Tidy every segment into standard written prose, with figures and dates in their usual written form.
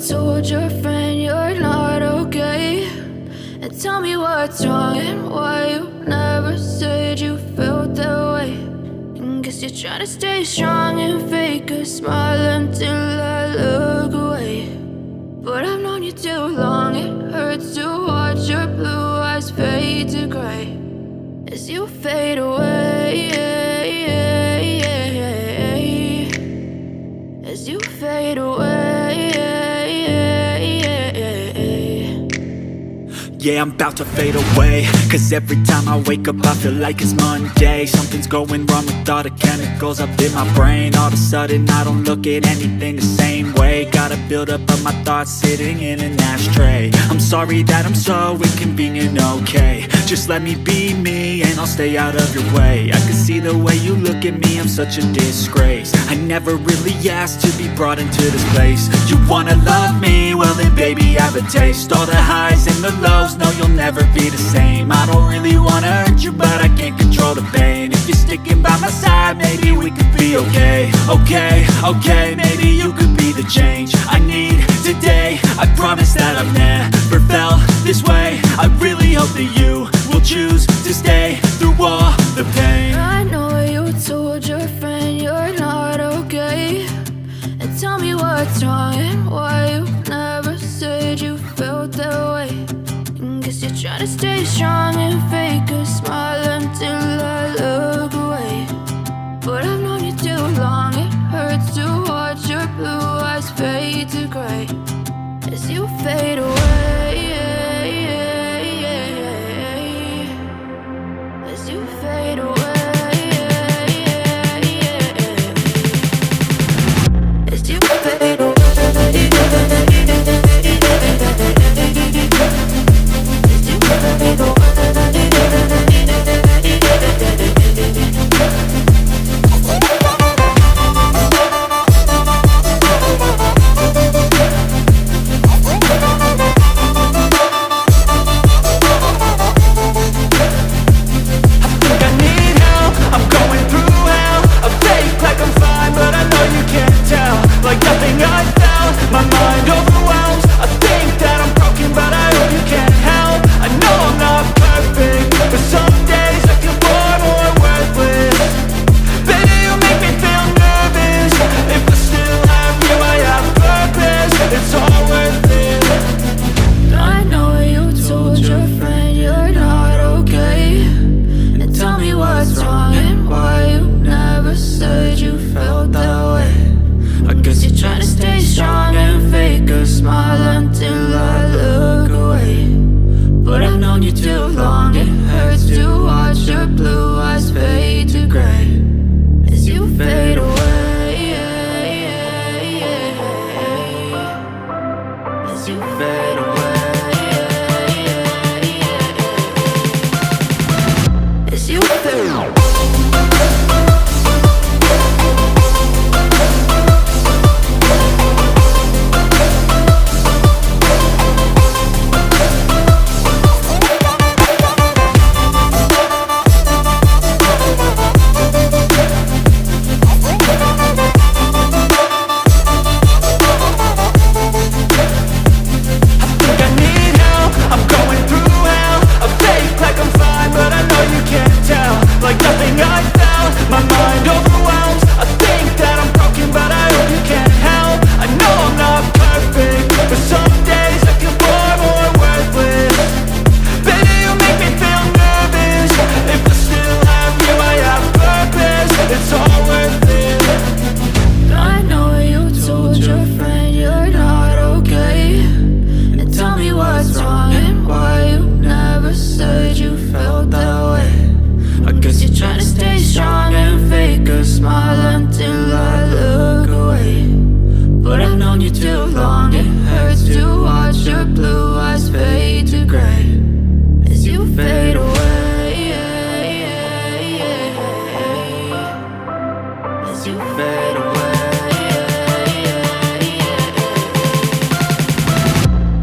told your friend you're not okay, and tell me what's wrong and why you never said you felt that way. And guess you're trying to stay strong and fake a smile until I look away. But I've known you too long, it hurts to watch your blue eyes fade to gray as you fade away, as you fade away. Yeah, I'm about to fade away, cause every time I wake up I feel like it's Monday. Something's going wrong with all the chemicals up in my brain. All of a sudden I don't look at anything the same way. Got a buildup of my thoughts sitting in an ashtray. I'm sorry that I'm so inconvenient, okay. Just let me be me and I'll stay out of your way. I can see the way you look at me, I'm such a disgrace. I never really asked to be brought into this place. You wanna love me? Well then baby I have a taste. All the highs and the lows, no you'll never be the same. I don't really wanna hurt you but I can't control the pain. If you're sticking by my side maybe we could be okay. Okay, maybe you could be the change I need today. I promise that I've never felt this way. I really hope that you will choose to stay through all the pain. I know you told your friend you're not okay, and tell me what's wrong and why you never said you felt that way. And guess you're trying to stay strong and fake a smile until I look away. But I've known you too long, it hurts to watch your blue eyes fade to gray as you fade away, as you fade away, as you fade away.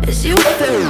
As you fade